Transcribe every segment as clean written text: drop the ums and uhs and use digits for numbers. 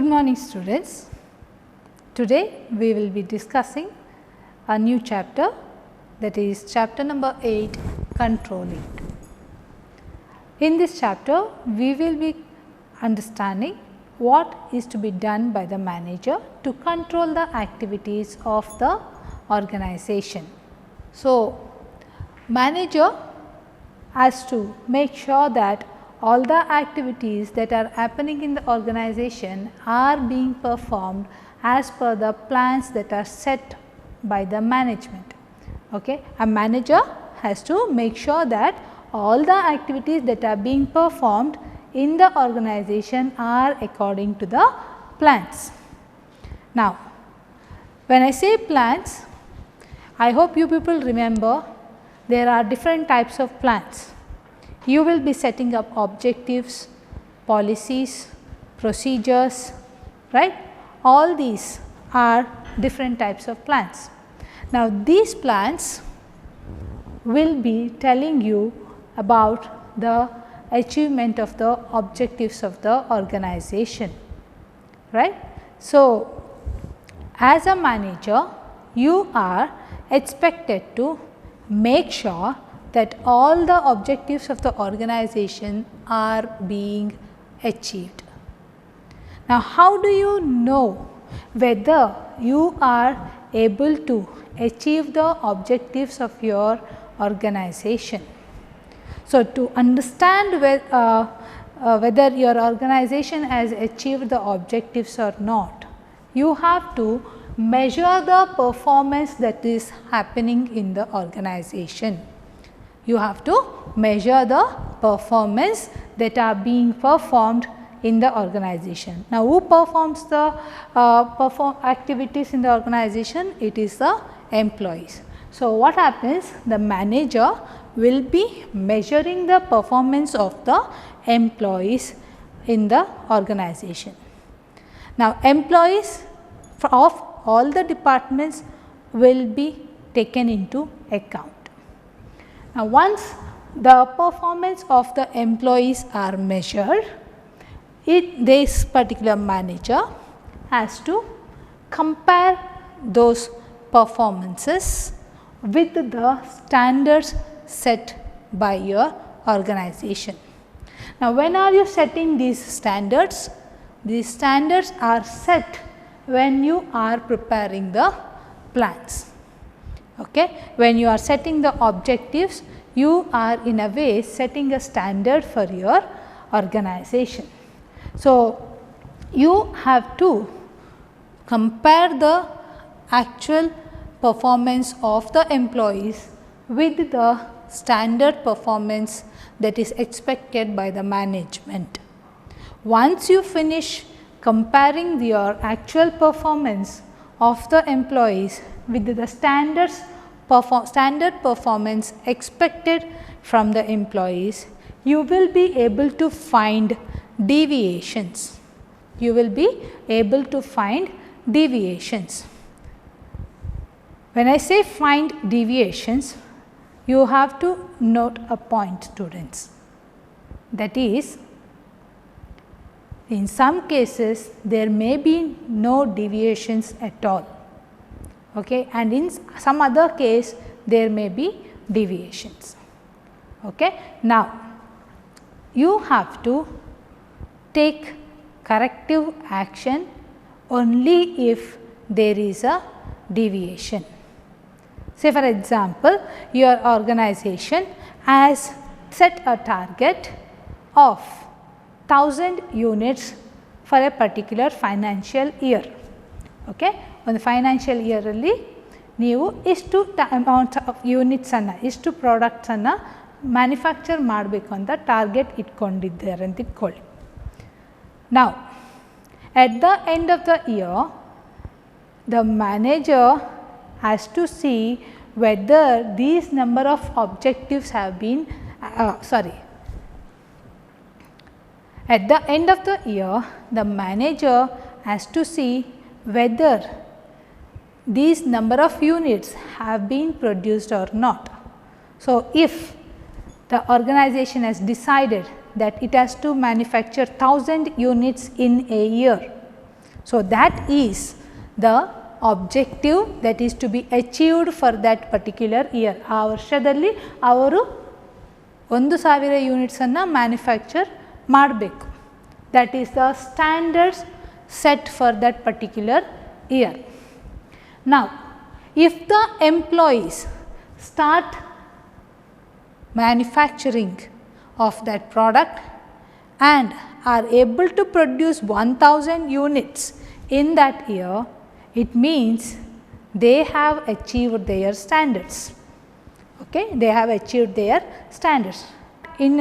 Good morning students. Today we will be discussing a new chapter, that is chapter number 8, controlling. In this chapter we will be understanding what is to be done by the manager to control the activities of the organization. So, manager has to make sure that all the activities that are happening in the organization are being performed as per the plans that are set by the management. Okay. A manager has to make sure that all the activities that are being performed in the organization are according to the plans. Now, when I say plans, I hope you people remember there are different types of plans. You will be setting up objectives, policies, procedures, right. All these are different types of plans. Now, these plans will be telling you about the achievement of the objectives of the organization, right. So, as a manager, you are expected to make sure that all the objectives of the organization are being achieved. Now, how do you know whether you are able to achieve the objectives of your organization? So, to understand whether your organization has achieved the objectives or not, you have to measure the performance that is happening in the organization. You have to measure the performance that are being performed in the organization. Now, who performs the activities in the organization? It is the employees. So, what happens? The manager will be measuring the performance of the employees in the organization. Now, employees of all the departments will be taken into account. Now, once the performance of the employees are measured, this particular manager has to compare those performances with the standards set by your organization. Now, when are you setting these standards? These standards are set when you are preparing the plans. Okay. When you are setting the objectives, you are in a way setting a standard for your organization. So, you have to compare the actual performance of the employees with the standard performance that is expected by the management. Once you finish comparing your actual performance of the employees with the standard performance expected from the employees, you will be able to find deviations. You will be able to find deviations. When I say find deviations, you have to note a point, students. That is, in some cases there may be no deviations at all, okay, and in some other case there may be deviations. Okay. Now, you have to take corrective action only if there is a deviation. Say for example, your organization has set a target of 1000 units for a particular financial year. Okay. ಒಂದು financial ಇಯರಲ್ಲಿ ನೀವು ಇಷ್ಟು amount of ಯೂನಿಟ್ಸನ್ನು ಇಷ್ಟು ಪ್ರಾಡಕ್ಟ್ಸನ್ನು manufacture ಮಾಡಬೇಕು ಅಂತ target ಇಟ್ಕೊಂಡಿದ್ದಾರೆ ಅಂತ ಇಟ್ಕೊಳ್ಳಿ. ನಾವು at the end of the year the manager has to see whether these number of objectives have been at the end of the year, the manager has to see whether these number of units have been produced or not. So, if the organization has decided that it has to manufacture 1000 units in a year, So, that is the objective that is to be achieved for that particular year. ಆ ವರ್ಷದಲ್ಲಿ ಅವರು 1000 units ಅನ್ನು manufacture ಮಾಡಬೇಕು. That is the standards set for that particular year. Now, if the employees start manufacturing of that product and are able to produce 1000 units in that year, it means they have achieved their standards. Okay, they have achieved their standards. In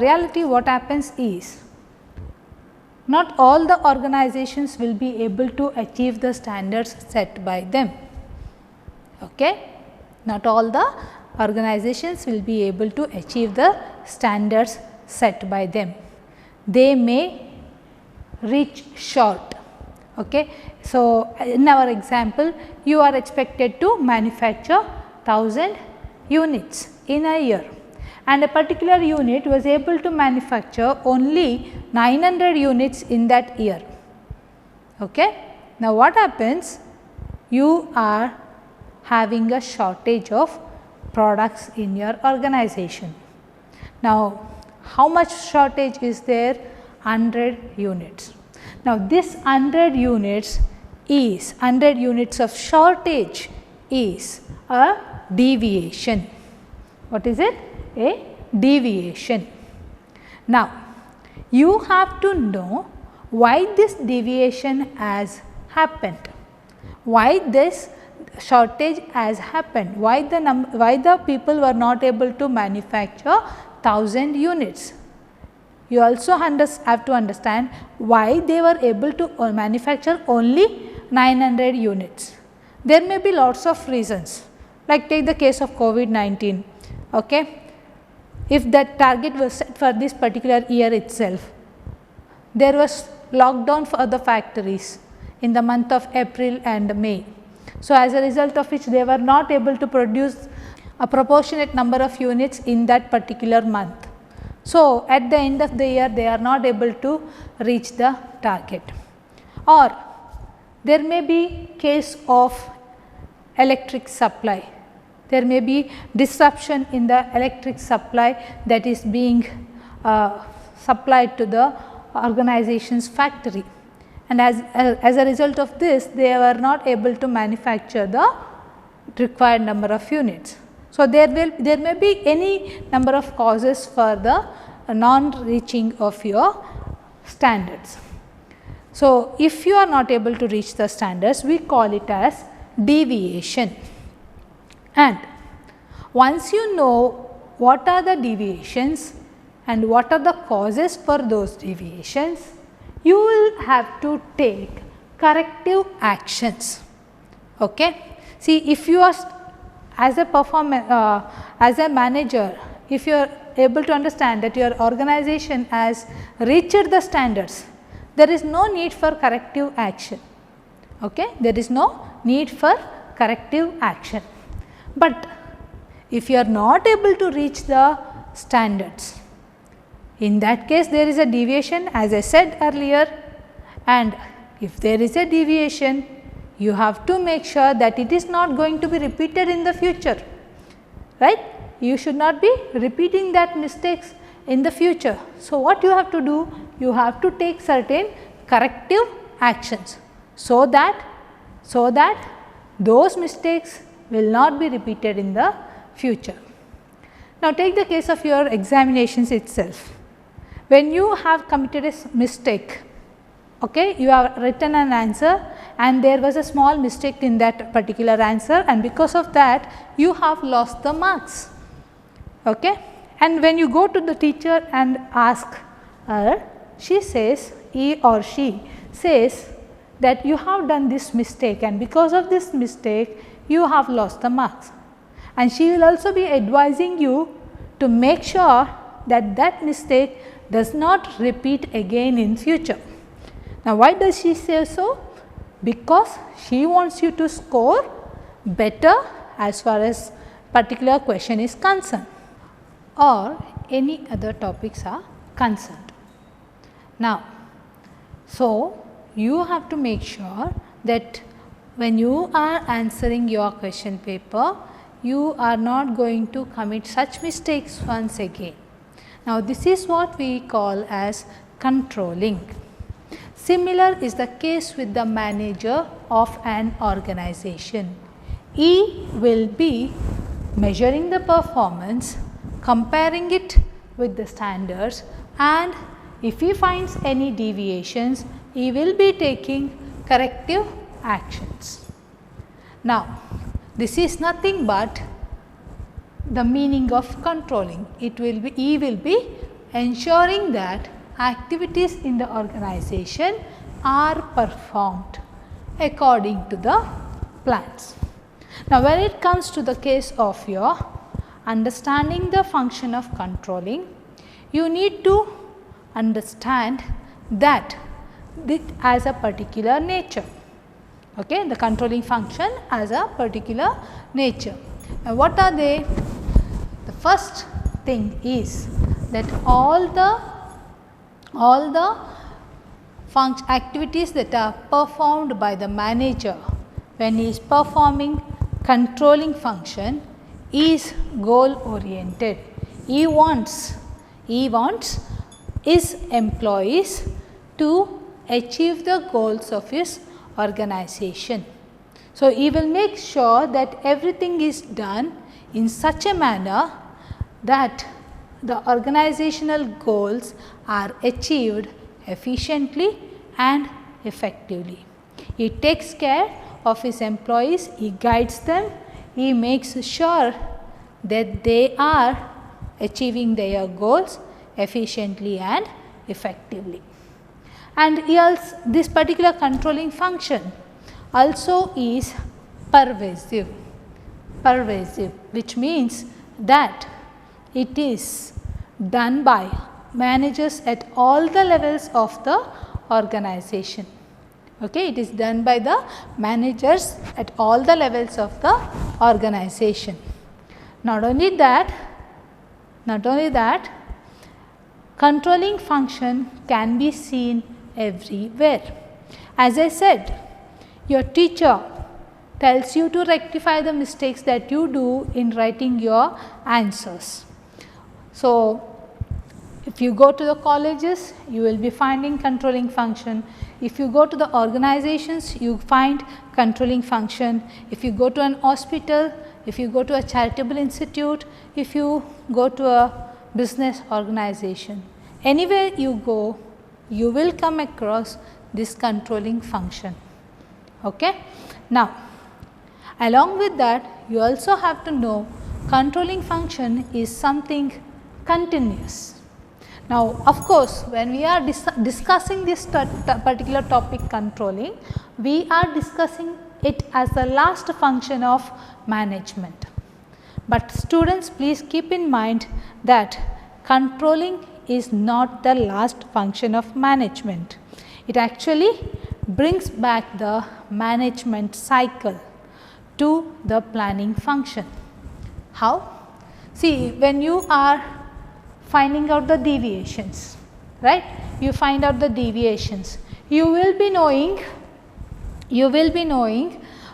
reality, what happens is, not all the organizations will be able to achieve the standards set by them. Okay, not all the organizations will be able to achieve the standards set by them. They may reach short. Okay. So, in our example, you are expected to manufacture 1000 units in a year, and a particular unit was able to manufacture only 900 units in that year. Okay. Now, what happens? You are having a shortage of products in your organization. Now, how much shortage is there? 100 units. Now, this 100 units of shortage is a deviation. What is it? A deviation. Now, you have to know why this deviation has happened, why this shortage has happened, why the people were not able to manufacture 1000 units. You also have to understand why they were able to manufacture only 900 units. There may be lots of reasons, like take the case of COVID-19. Okay. If that target was set for this particular year itself, there was lockdown for the factories in the month of April and May. So, as a result of which they were not able to produce a proportionate number of units in that particular month. So, at the end of the year they are not able to reach the target. Or there may be case of electric supply. There may be disruption in the electric supply that is being supplied to the organization's factory, and as a result of this they were not able to manufacture the required number of units. So, there may be any number of causes for the non-reaching of your standards. So, if you are not able to reach the standards, we call it as deviation. And once you know what are the deviations and what are the causes for those deviations, you will have to take corrective actions. Okay. See, if you are as a manager, if you are able to understand that your organization has reached the standards, there is no need for corrective action. Okay. There is no need for corrective action. But if you are not able to reach the standards, in that case there is a deviation, as I said earlier, and if there is a deviation, you have to make sure that it is not going to be repeated in the future, right? You should not be repeating that mistakes in the future. So, what you have to do? You have to take certain corrective actions so that those mistakes will not be repeated in the future. Now, take the case of your examinations itself. When you have committed a mistake, okay, you have written an answer and there was a small mistake in that particular answer, and because of that you have lost the marks. Okay. And when you go to the teacher and ask her, she says, he or she says that you have done this mistake and because of this mistake you have lost the marks, and she will also be advising you to make sure that that mistake does not repeat again in future. Now, why does she say so? Because she wants you to score better as far as particular question is concerned or any other topics are concerned. Now, so you have to make sure that when you are answering your question paper, you are not going to commit such mistakes once again. Now, this is what we call as controlling. Similar is the case with the manager of an organization. He will be measuring the performance, comparing it with the standards, and if he finds any deviations, he will be taking corrective actions. Now, this is nothing but the meaning of controlling. He will be ensuring that activities in the organization are performed according to the plans. Now, when it comes to the case of your understanding the function of controlling, you need to understand that it has a particular nature. Okay, the controlling function has a particular nature. And what are they? The first thing is that all the activities that are performed by the manager when he is performing controlling function is goal oriented. He wants his employees to achieve the goals of his organization. So, he will make sure that everything is done in such a manner that the organizational goals are achieved efficiently and effectively. He takes care of his employees, he guides them, he makes sure that they are achieving their goals efficiently and effectively. And else this particular controlling function also is pervasive, which means that it is done by managers at all the levels of the organization. Okay, it is done by the managers at all the levels of the organization. Not only that, controlling function can be seen everywhere. As I said, your teacher tells you to rectify the mistakes that you do in writing your answers. So, if you go to the colleges, you will be finding controlling function. If you go to the organizations, you find controlling function. If you go to an hospital, if you go to a charitable institute, if you go to a business organization, anywhere you go, you will come across this controlling function. Okay? Now, along with that, you also have to know controlling function is something continuous. Now, of course, when we are discussing this particular topic controlling, we are discussing it as the last function of management. But students, please keep in mind that controlling is not the last function of management. It actually brings back the management cycle to the planning function. How? See, when you are finding out the deviations, right? You find out the deviations. You will be knowing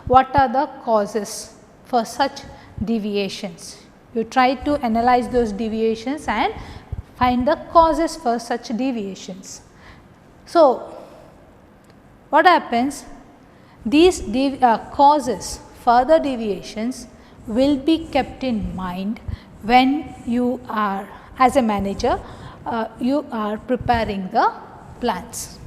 what are the causes for such deviations. You try to analyze those deviations and find the causes for such deviations. So, what happens? These causes, further deviations will be kept in mind when you are, as a manager, you are preparing the plans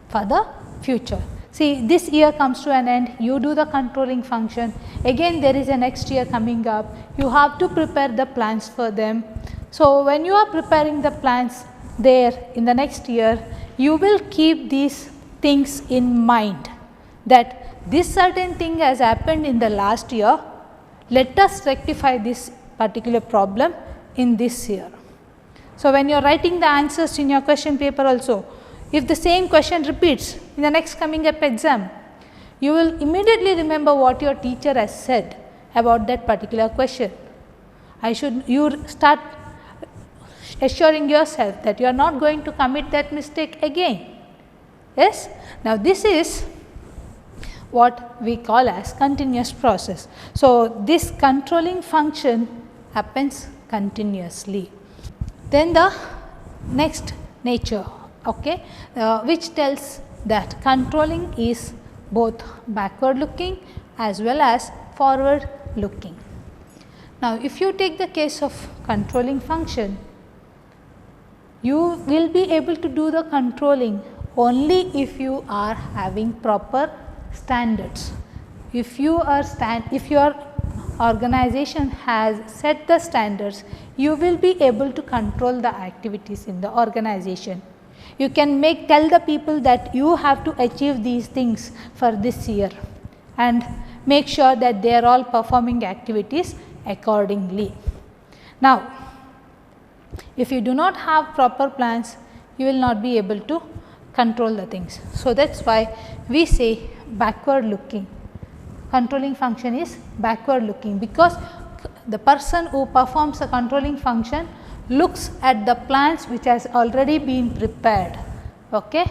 for the future. See, this year comes to an end, you do the controlling function, again there is a next year coming up, you have to prepare the plans for them. So, when you are preparing the plans there in the next year, you will keep these things in mind, that this certain thing has happened in the last year, let us rectify this particular problem in this year. So, when you are writing the answers in your question paper also, if the same question repeats in the next coming up exam, you will immediately remember what your teacher has said about that particular question. You start assuring yourself that you are not going to commit that mistake again. Yes. Now, this is what we call as continuous process. So, this controlling function happens continuously. Then the next nature, okay, which tells that controlling is both backward looking as well as forward looking. Now, if you take the case of controlling function, you will be able to do the controlling only if you are having proper standards. If your organization has set the standards, you will be able to control the activities in the organization. You can tell the people that you have to achieve these things for this year and make sure that they are all performing activities accordingly. Now, if you do not have proper plans, you will not be able to control the things. So, that is why we say backward looking. Controlling function is backward looking, because the person who performs a controlling function looks at the plans which has already been prepared. Okay?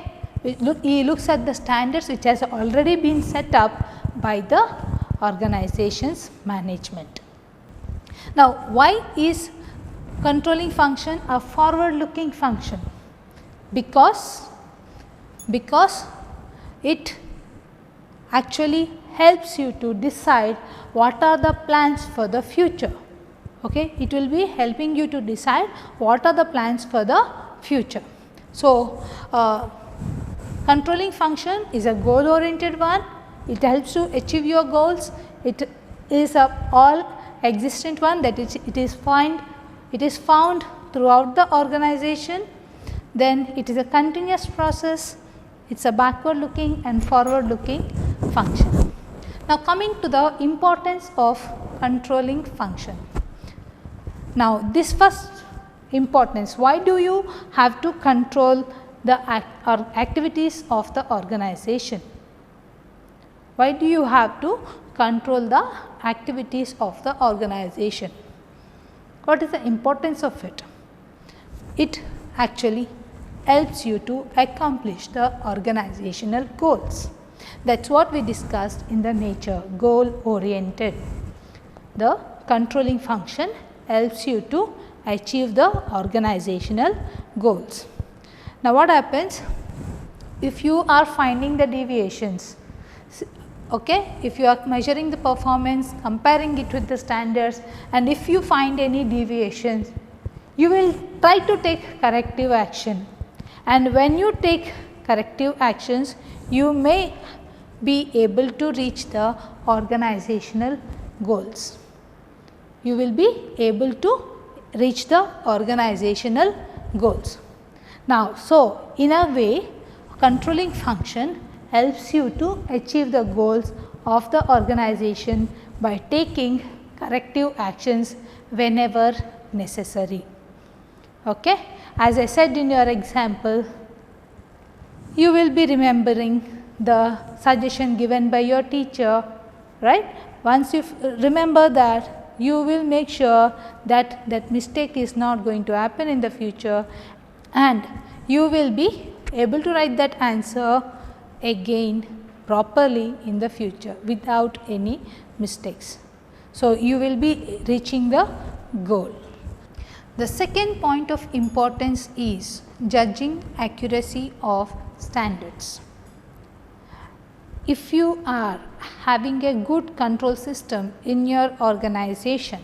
He looks at the standards which has already been set up by the organization's management. Now, why is controlling function a forward looking function? Because it actually helps you to decide what are the plans for the future. Okay? It will be helping you to decide what are the plans for the future. So, controlling function is a goal oriented one. It helps to achieve your goals. It is a all existent one, that it is found throughout the organization. Then it is a continuous process. It is a backward looking and forward looking function. Now, coming to the importance of controlling function. Now, this first importance, why do you have to control the activities of the organization? Why do you have to control the activities of the organization? What is the importance of it? It actually helps you to accomplish the organizational goals. That is what we discussed in the nature, goal oriented. The controlling function helps you to achieve the organizational goals. Now, what happens if you are finding the deviations? Okay, if you are measuring the performance, comparing it with the standards, and if you find any deviations, you will try to take corrective action. And when you take corrective actions, you may be able to reach the organizational goals. You will be able to reach the organizational goals. Now, so in a way, controlling function helps you to achieve the goals of the organization by taking corrective actions whenever necessary. Okay? As I said in your example, you will be remembering the suggestion given by your teacher, right? Once you remember that, you will make sure that that mistake is not going to happen in the future, and you will be able to write that answer again properly in the future without any mistakes. So, you will be reaching the goal. The second point of importance is judging accuracy of standards. If you are having a good control system in your organization,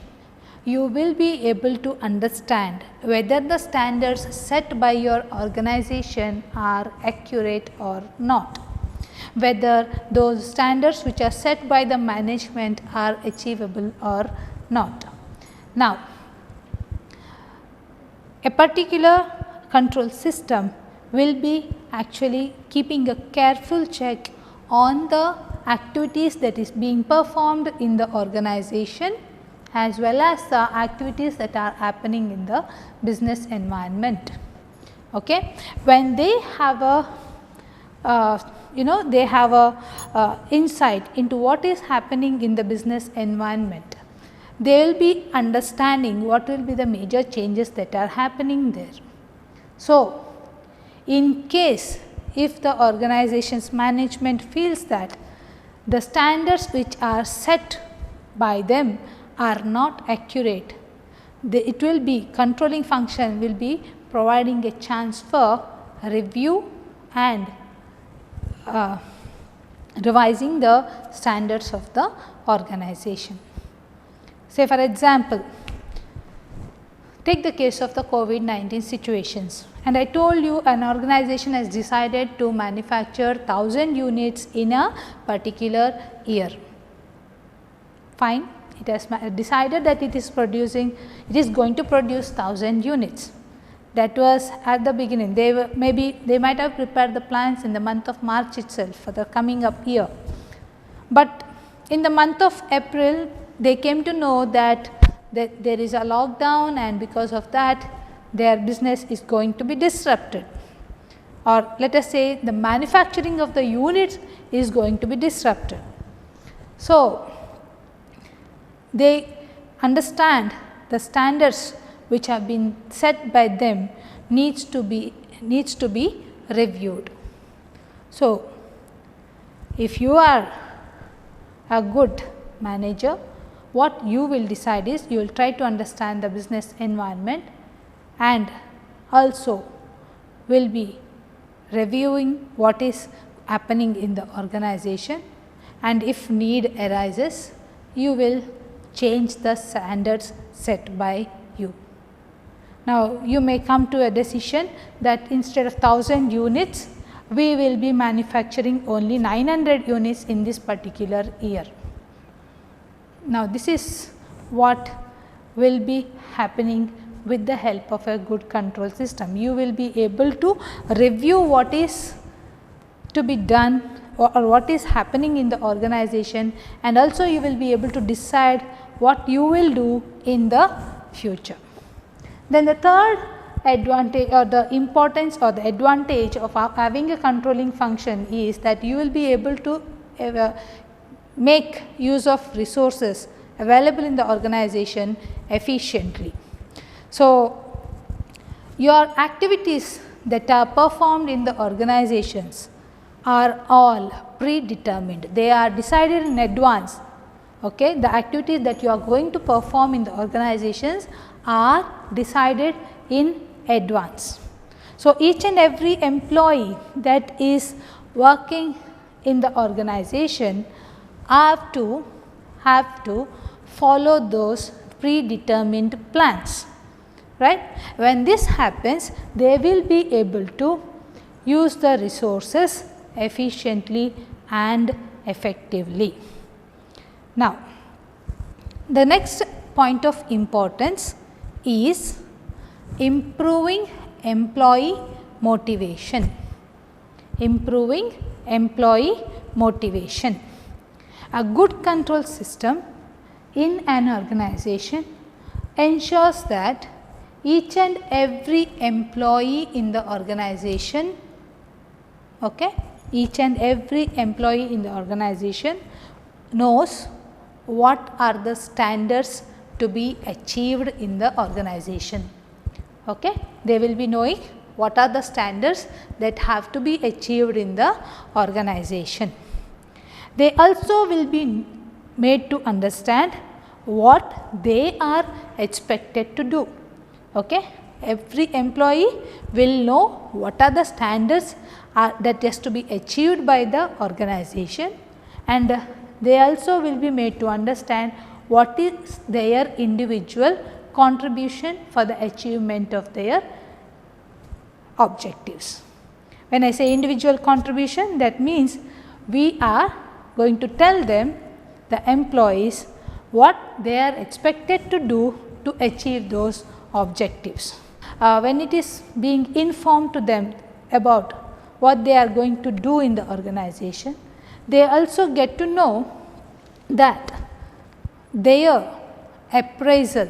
you will be able to understand whether the standards set by your organization are accurate or not, whether those standards which are set by the management are achievable or not. Now, a particular control system will be actually keeping a careful check on the activities that is being performed in the organization, as well as the activities that are happening in the business environment. Okay? When they have a they have a insight into what is happening in the business environment, they will be understanding what will be the major changes that are happening there. So, in case if the organization's management feels that the standards which are set by them are not accurate, it will be controlling function will be providing a chance for review and revising the standards of the organization. Say for example, take the case of the COVID-19 situations, and I told you an organization has decided to manufacture 1000 units in a particular year. Fine, it has decided that it is going to produce 1000 units. That was at the beginning. They might have prepared the plans in the month of March itself for the coming up year. But in the month of April, they came to know that there is a lockdown, and because of that their business is going to be disrupted, or let us say the manufacturing of the units is going to be disrupted. So, they understand the standards which have been set by them needs to be reviewed. So, if you are a good manager, what you will decide is you will try to understand the business environment, and also will be reviewing what is happening in the organization, and if need arises, you will change the standards set by you. Now, you may come to a decision that instead of 1000 units, we will be manufacturing only 900 units in this particular year. Now, this is what will be happening with the help of a good control system. You will be able to review what is to be done or what is happening in the organization, and also you will be able to decide what you will do in the future. Then the third advantage, or the importance or the advantage of having a controlling function, is that you will be able to make use of resources available in the organization efficiently. So, your activities that are performed in the organizations are all predetermined. They are decided in advance. Okay? The activities that you are going to perform in the organizations are decided in advance. So, each and every employee that is working in the organization have to follow those predetermined plans, right. When this happens, they will be able to use the resources efficiently and effectively. Now, the next point of importance is improving employee motivation. Improving employee motivation. A good control system in an organization ensures that each and every employee in the organization, each and every employee in the organization knows what are the standards to be achieved in the organization. They will be knowing what are the standards that have to be achieved in the organization. They also will be made to understand what they are expected to do. Every employee will know what are the standards that has to be achieved by the organization, and they also will be made to understand what is their individual contribution for the achievement of their objectives. When I say individual contribution, that means we are going to tell them, the employees, what they are expected to do to achieve those objectives. When it is being informed to them about what they are going to do in the organization, they also get to know that their appraisal,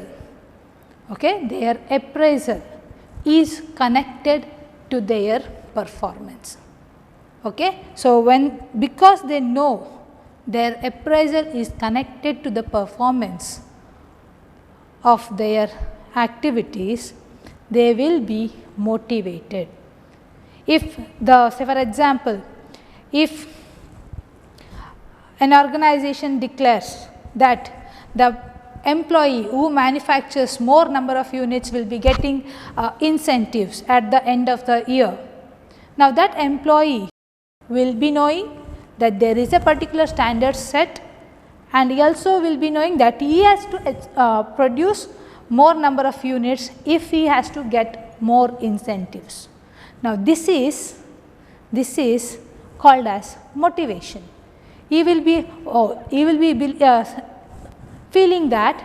their appraisal is connected to their performance. So, because they know their appraisal is connected to the performance of their activities, they will be motivated. If the, say for example, if an organization declares that the employee who manufactures more number of units will be getting incentives at the end of the year. Now, that employee will be knowing that there is a particular standard set, and he also will be knowing that he has to produce more number of units if he has to get more incentives. Now, this is called as motivation. He will be feeling that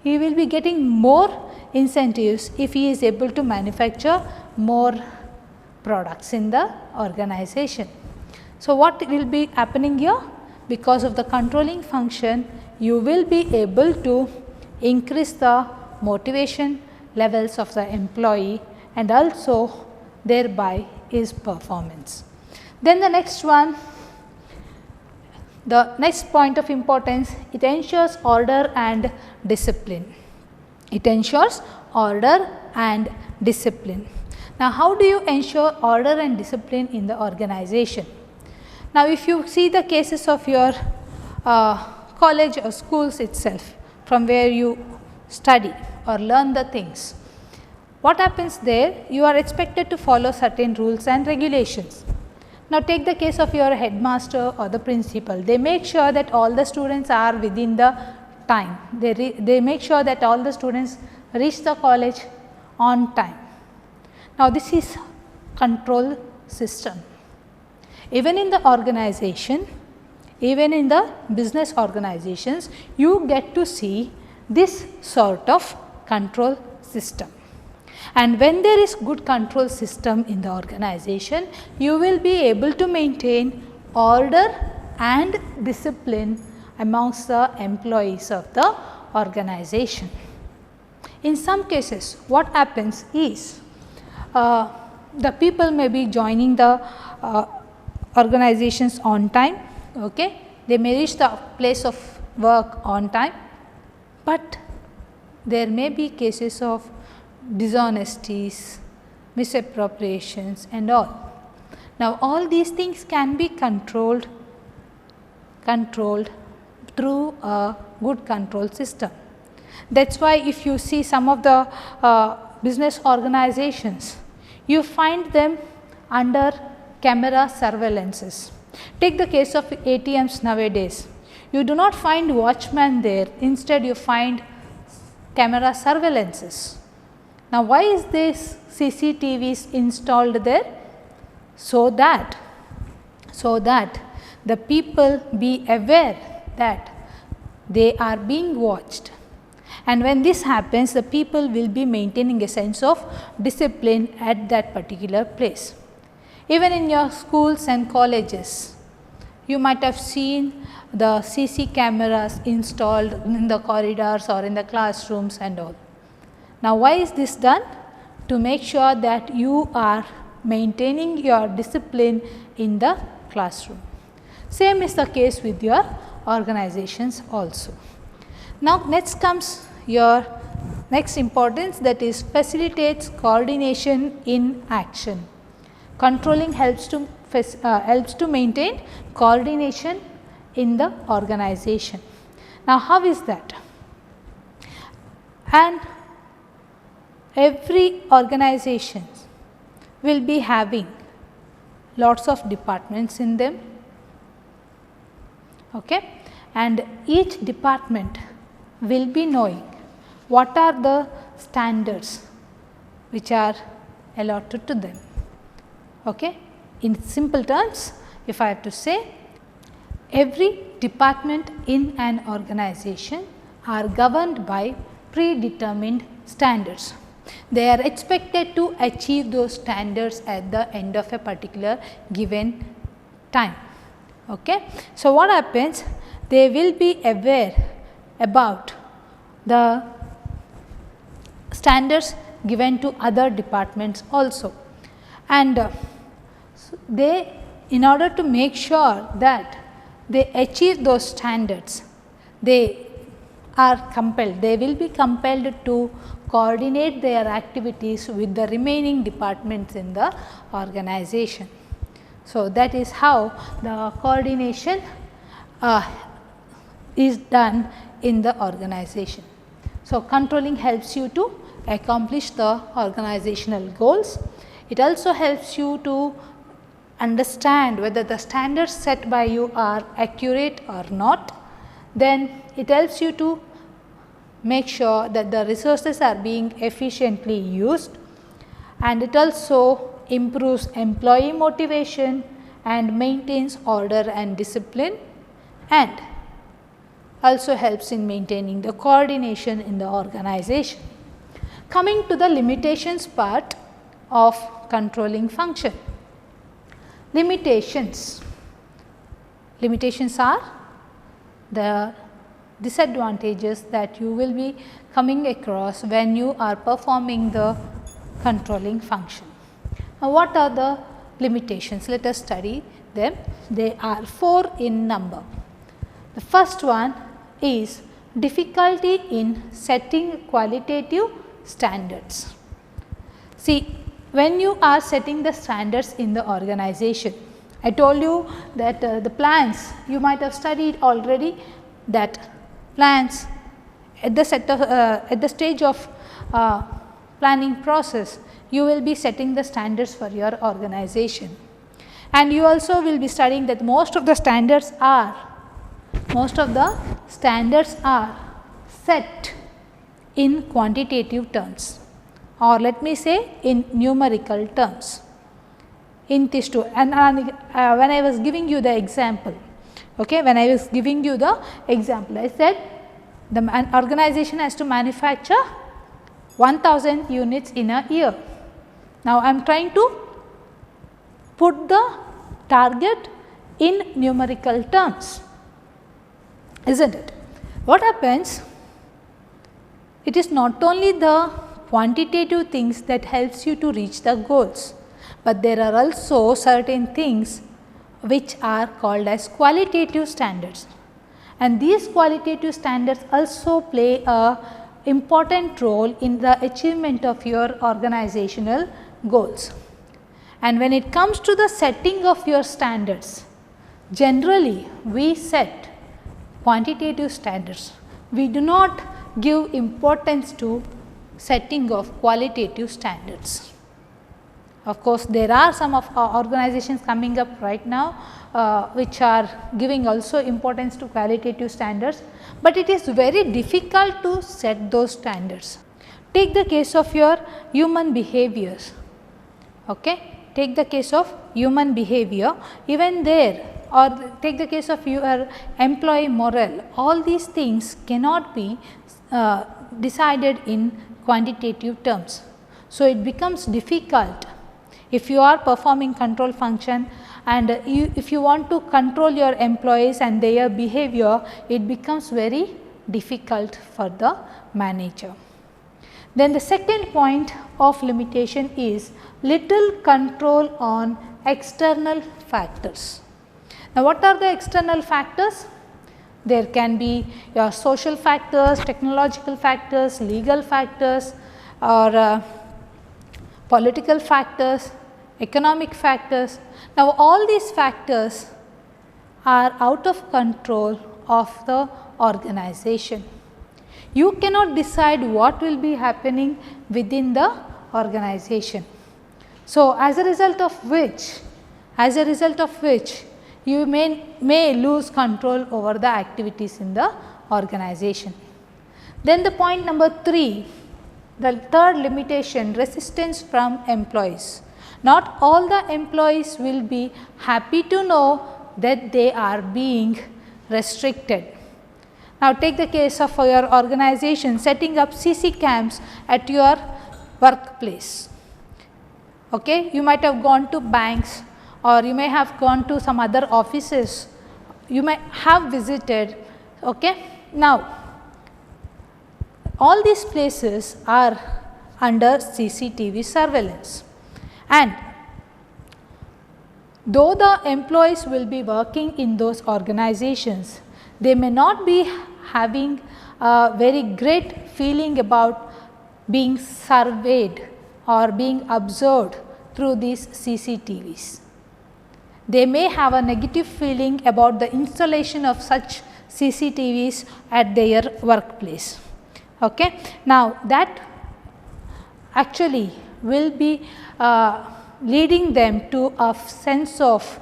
he will be getting more incentives if he is able to manufacture more products in the organization. So, what will be happening here? Because of the controlling function, you will be able to increase the motivation levels of the employee and also thereby his performance. Then the next one, the next point of importance, it ensures order and discipline. It ensures order and discipline. Now, how do you ensure order and discipline in the organization? Now, if you see the cases of your college or schools itself, from where you study or learn the things, what happens there? You are expected to follow certain rules and regulations. Now, take the case of your headmaster or the principal. They make sure that all the students are within the time. They make sure that all the students reach the college on time. Now, this is control system. Even in the organization, even in the business organizations, you get to see this sort of control system. And when there is good control system in the organization, you will be able to maintain order and discipline amongst the employees of the organization. In some cases, what happens is the people may be joining the organizations on time, okay. They may reach the place of work on time, but there may be cases of dishonesties, misappropriations and all. Now, all these things can be controlled through a good control system. That is why if you see some of the business organizations, you find them under camera surveillances. Take the case of ATMs nowadays. You do not find watchmen there, instead you find camera surveillances. Now, why is this CCTVs installed there? So that the people be aware that they are being watched, and when this happens, the people will be maintaining a sense of discipline at that particular place. Even in your schools and colleges, you might have seen the CC cameras installed in the corridors or in the classrooms and all. Now, why is this done? To make sure that you are maintaining your discipline in the classroom. Same is the case with your organizations also. Now, next comes your next importance, that is facilitates coordination in action. Controlling helps to maintain coordination in the organization. Now, how is that? And every organization will be having lots of departments in them, okay? And each department will be knowing what are the standards which are allotted to them. Okay? In simple terms, if I have to say, every department in an organization are governed by predetermined standards. They are expected to achieve those standards at the end of a particular given time. Okay? So, what happens? They will be aware about the standards given to other departments also, and they, in order to make sure that they achieve those standards, they are compelled, they will be compelled to coordinate their activities with the remaining departments in the organization. So, that is how the coordination is done in the organization. So, controlling helps you to accomplish the organizational goals. It also helps you to understand whether the standards set by you are accurate or not. Then it helps you to make sure that the resources are being efficiently used, and it also improves employee motivation and maintains order and discipline, and also helps in maintaining the coordination in the organization. Coming to the limitations part of controlling function. Limitations are the disadvantages that you will be coming across when you are performing the controlling function. Now, what are the limitations? Let us study them. They are 4 in number. The first one is difficulty in setting qualitative standards. See, when you are setting the standards in the organization, I told you that the plans, you might have studied already that plans at the stage of planning process, you will be setting the standards for your organization, and you also will be studying that most of the standards are set in quantitative terms, or let me say in numerical terms in these two. And when I was giving you the example, okay, when I was giving you the example, I said the organization has to manufacture 1000 units in a year. Now, I am trying to put the target in numerical terms, isn't it? What happens? It is not only the quantitative things that helps you to reach the goals, but there are also certain things which are called as qualitative standards, and these qualitative standards also play a important role in the achievement of your organizational goals. And when it comes to the setting of your standards, generally we set quantitative standards. We do not give importance to setting of qualitative standards. Of course, there are some of our organizations coming up right now which are giving also importance to qualitative standards, but it is very difficult to set those standards. Take the case of your human behaviors, okay? Take the case of human behavior, even there, or take the case of your employee morale. All these things cannot be decided in quantitative terms. So, it becomes difficult if you are performing control function, and if you want to control your employees and their behavior, it becomes very difficult for the manager. Then the second point of limitation is little control on external factors. Now, what are the external factors? There can be your social factors, technological factors, legal factors, or political factors, economic factors. Now, all these factors are out of control of the organization. You cannot decide what will be happening within the organization. So, as a result of which you may lose control over the activities in the organization. Then the point number 3, the third limitation, resistance from employees. Not all the employees will be happy to know that they are being restricted. Now, take the case of your organization setting up CC cams at your workplace. Okay? You might have gone to banks, or you may have gone to some other offices, you may have visited. Okay? Now, all these places are under CCTV surveillance, and though the employees will be working in those organizations, they may not be having a very great feeling about being surveyed or being observed through these CCTVs. They may have a negative feeling about the installation of such CCTVs at their workplace. Okay. Now, that actually will be leading them to a sense of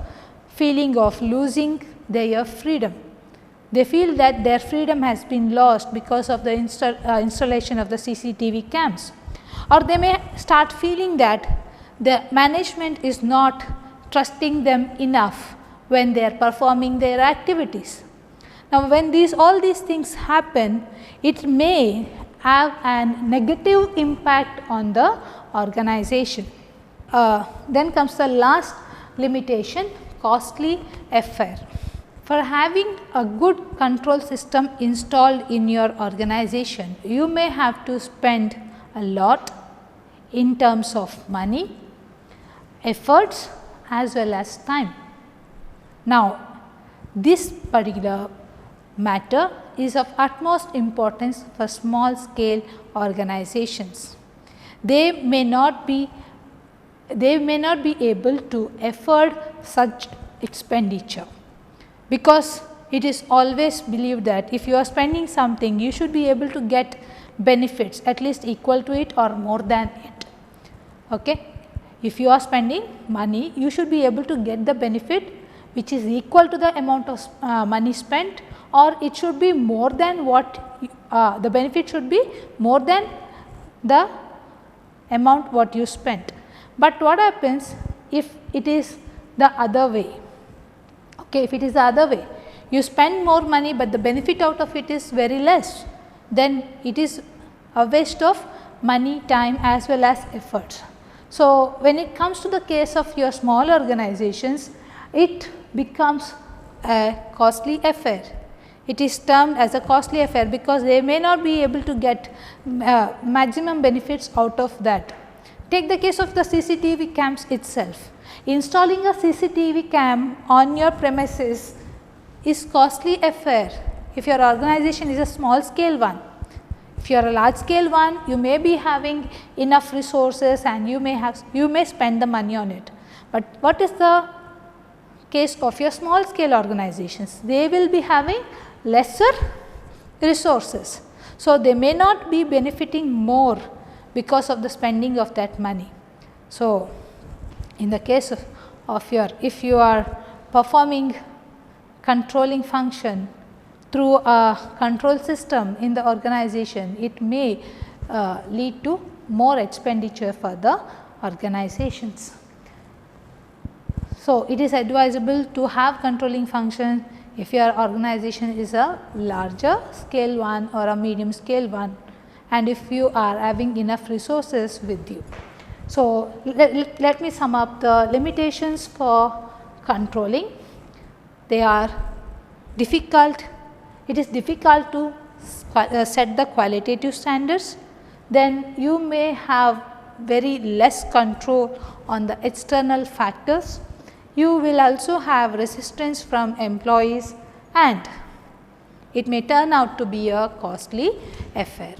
feeling of losing their freedom. They feel that their freedom has been lost because of the installation of the CCTV cams, or they may start feeling that the management is not trusting them enough when they are performing their activities. Now, when all these things happen, it may have a negative impact on the organization. Then comes the last limitation, costly affair. For having a good control system installed in your organization, you may have to spend a lot in terms of money, efforts as well as time. Now, this particular matter is of utmost importance for small scale organizations. They may not be able to afford such expenditure, because it is always believed that if you are spending something, you should be able to get benefits at least equal to it or more than it. Okay. If you are spending money, you should be able to get the benefit which is equal to the amount of money spent, or it should be more than what the benefit should be more than the amount what you spent. But what happens if it is the other way? Okay, if it is the other way, you spend more money, but the benefit out of it is very less, then it is a waste of money, time as well as effort. So, when it comes to the case of your small organizations, it becomes a costly affair. It is termed as a costly affair because they may not be able to get maximum benefits out of that. Take the case of the CCTV cams itself. Installing a CCTV cam on your premises is costly affair if your organization is a small scale one. If you are a large scale one, you may be having enough resources and you may spend the money on it. But what is the case of your small scale organizations? They will be having lesser resources. So, they may not be benefiting more because of the spending of that money. So, in the case of if you are performing controlling function through a control system in the organization, it may lead to more expenditure for the organizations. So, it is advisable to have controlling function if your organization is a larger scale one or a medium scale one, and if you are having enough resources with you. So, let me sum up the limitations for controlling. They are difficult. It is difficult to set the qualitative standards. Then you may have very less control on the external factors. You will also have resistance from employees, and it may turn out to be a costly affair.